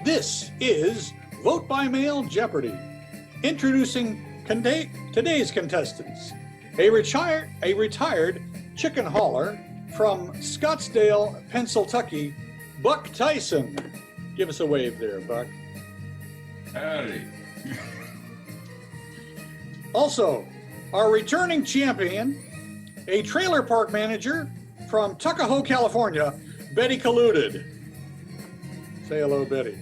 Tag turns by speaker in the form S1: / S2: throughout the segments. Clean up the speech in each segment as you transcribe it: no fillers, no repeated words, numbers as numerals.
S1: This is Vote by Mail Jeopardy! Introducing today's contestants. A retired chicken hauler from Scottsdale, Pennsylvania, Buck Tyson. Give us a wave there, Buck.
S2: Howdy.
S1: Also, our returning champion, a trailer park manager from Tuckahoe, California, Betty Colluded. Say hello, Betty.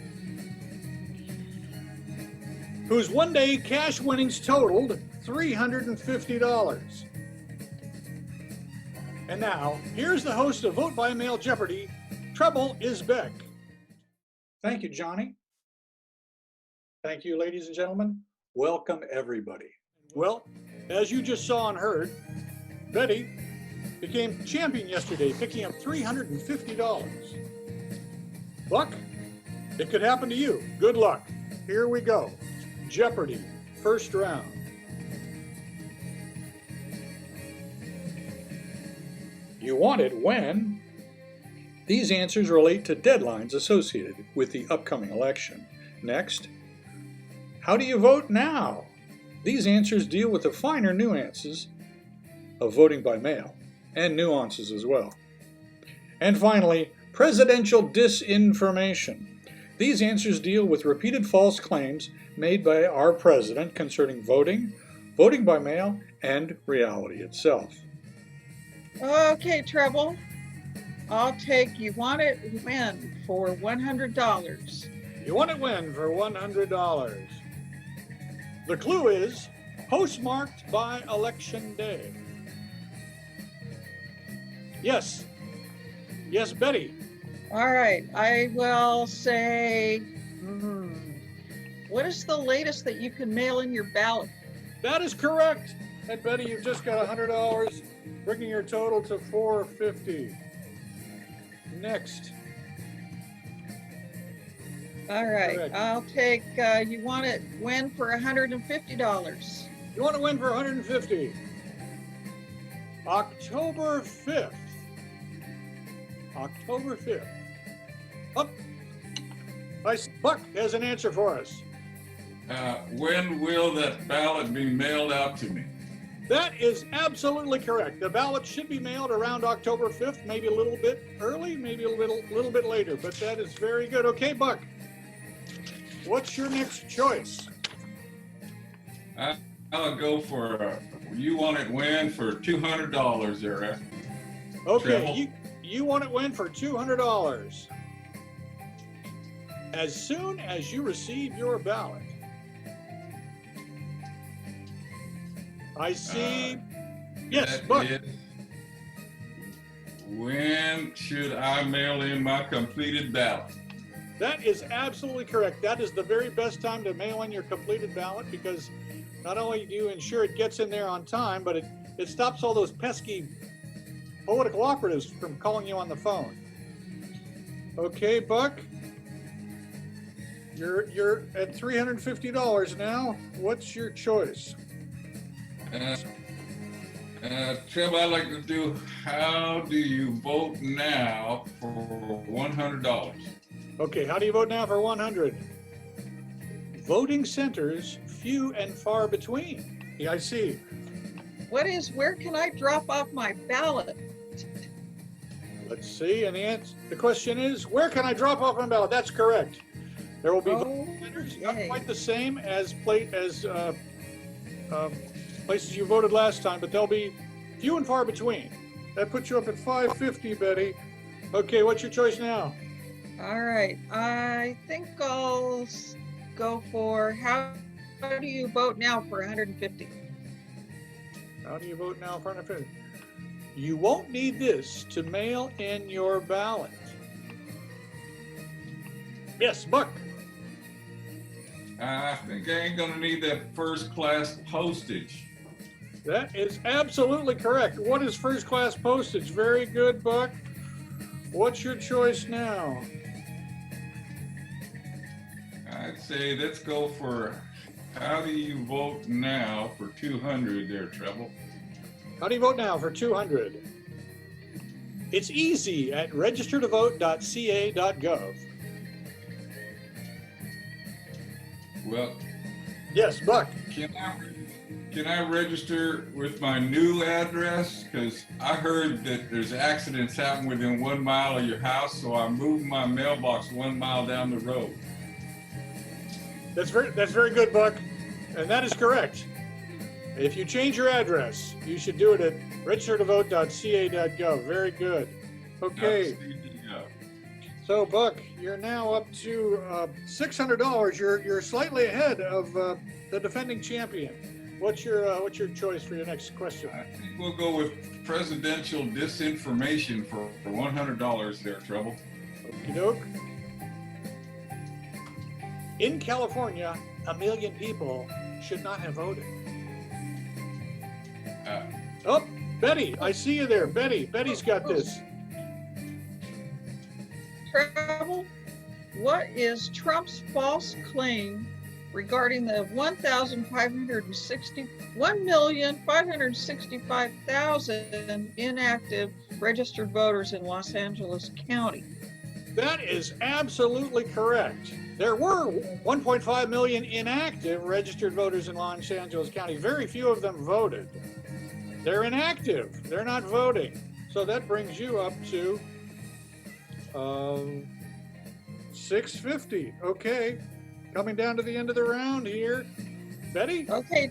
S1: Whose one-day cash winnings totaled $350. And now, here's the host of Vote by Mail Jeopardy, Treble is Beck. Thank you, Johnny. Thank you, ladies and gentlemen. Welcome, everybody. Well, as you just saw and heard, Betty became champion yesterday, picking up $350. Buck, it could happen to you. Good luck. Here we go. Jeopardy, first round. You want it when? These answers relate to deadlines associated with the upcoming election. Next, how do you vote now? These answers deal with the finer nuances of voting by mail, and nuances as well. And finally, presidential disinformation. These answers deal with repeated false claims made by our president concerning voting, voting by mail, and reality itself.
S3: Okay, Treble. I'll take You Want It When for $100.
S1: You want it when for $100. The clue is postmarked by Election Day. Yes. Yes, Betty.
S3: All right, I will say, what is the latest that you can mail in your ballot?
S1: That is correct. And Betty, you've just got $100, bringing your total to $450. Next.
S3: All right,
S1: Correct.
S3: I'll take You Want It When for $150.
S1: You want to win for $150. October 5th. October 5th. Up. Buck has an answer for us.
S2: When will that ballot be mailed out to me?
S1: That is absolutely correct. The ballot should be mailed around October 5th, maybe a little bit early, maybe a little bit later, but that is very good. Okay, Buck, what's your next choice?
S2: I'll go for You Want It When for $200 there.
S1: Okay, you want it when for $200. As soon as you receive your ballot, I see. Yes, Buck.
S2: When should I mail in my completed ballot?
S1: That is absolutely correct. That is the very best time to mail in your completed ballot, because not only do you ensure it gets in there on time, but it stops all those pesky political operatives from calling you on the phone. Okay, Buck, you're at $350 now. What's your choice?
S2: Trev, I'd like to do How Do You Vote Now for $100?
S1: Okay, how do you vote now for $100? Voting centers few and far between. Yeah, I see.
S3: Where can I drop off my ballot?
S1: Let's see, and the question is, where can I drop off my ballot? That's correct. There will be voting centers, not quite the same as places you voted last time, but they'll be few and far between. That puts you up at $550, Betty. Okay, what's your choice now?
S3: All right, I think I'll go for How Do You Vote Now for $150.
S1: How do you vote now for $150? You won't need this to mail in your ballot. Yes, Buck.
S2: I think I ain't gonna need that first class postage.
S1: That is absolutely correct. What is first class postage? Very good, Buck. What's your choice now?
S2: I'd say let's go for How Do You Vote Now for $200 there, Treble.
S1: How do you vote now for $200? It's easy at registertovote.ca.gov.
S2: Well,
S1: Yes, Buck.
S2: can I register with my new address? Because I heard that there's accidents happen within 1 mile of your house, so I moved my mailbox 1 mile down the road.
S1: That's very good, Buck. And that is correct. If you change your address, you should do it at registertovote.ca.gov. Very good. Okay. So, Buck, you're now up to $600. You're slightly ahead of the defending champion. What's your choice for your next question?
S2: I think we'll go with presidential disinformation for $100 there, Trouble.
S1: Okie doke. In California, 1 million people should not have voted. Oh, Betty, I see you there. Betty's got this.
S3: Travel. What is Trump's false claim regarding the 1,565,000 inactive registered voters in Los Angeles County?
S1: That is absolutely correct. There were 1.5 million inactive registered voters in Los Angeles County. Very few of them voted. They're inactive. They're not voting. So that brings you up to 650. Okay. Coming down to the end of the round here. Betty?
S3: Okay,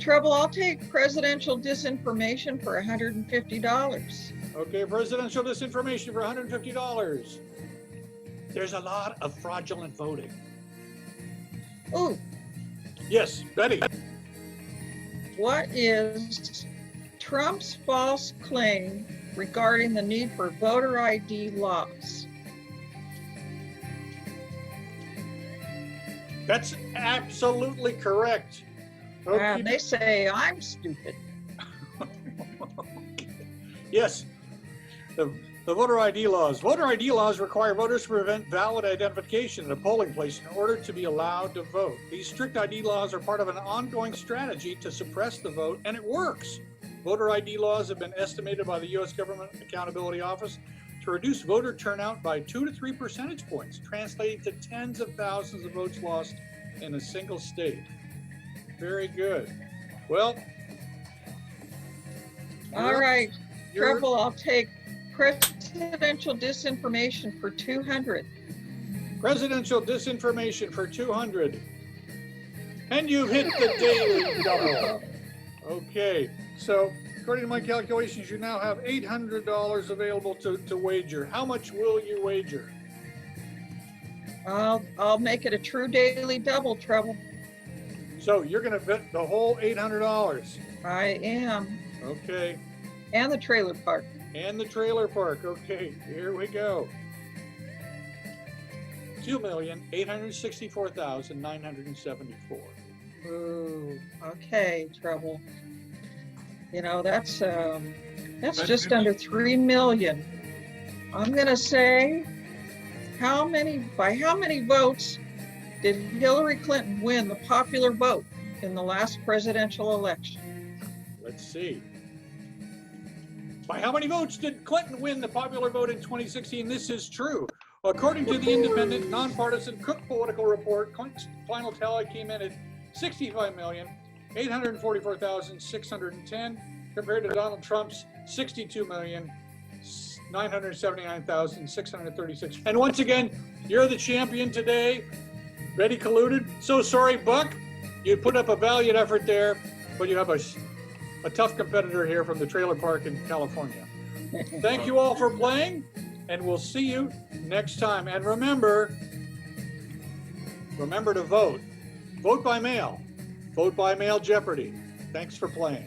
S3: Trouble, I'll take presidential disinformation for $150.
S1: Okay, presidential disinformation for $150. There's a lot of fraudulent voting.
S3: Ooh,
S1: Yes, Betty.
S3: what is Trump's false claim regarding the need for voter ID laws?
S1: That's absolutely correct. Okay.
S3: And they say I'm stupid.
S1: Yes, the voter ID laws. Voter ID laws require voters to prevent valid identification at a polling place in order to be allowed to vote. These strict ID laws are part of an ongoing strategy to suppress the vote, and it works. Voter ID laws have been estimated by the U.S. Government Accountability Office to reduce voter turnout by 2 to 3 percentage points, translating to tens of thousands of votes lost in a single state. Very good. Well,
S3: All right,
S1: you're-
S3: Trouble, I'll take presidential disinformation for $200.
S1: presidential disinformation for 200. And you've hit the daily double. Okay, so according to my calculations, you now have $800 available to wager. How much will you wager?
S3: I'll make it a true daily double, Trouble.
S1: So you're going to bet the whole $800.
S3: I am.
S1: Okay,
S3: And the trailer park.
S1: and the trailer park. Okay, here we go. 2,864,974.
S3: Ooh, okay, Trouble. You know, that's just under 3 million. I'm gonna say, by how many votes did Hillary Clinton win the popular vote in the last presidential election?
S1: Let's see. By how many votes did Clinton win the popular vote in 2016? This is true. According to the independent, nonpartisan Cook Political Report, Clinton's final tally came in at 65,844,610 compared to Donald Trump's 62,979,636. And once again, you're the champion today, Betty Colluded. So sorry, Buck. You put up a valiant effort there, but you have a tough competitor here from the trailer park in California. Thank you all for playing, and we'll see you next time. And remember to vote. Vote by mail. Vote by mail Jeopardy. Thanks for playing.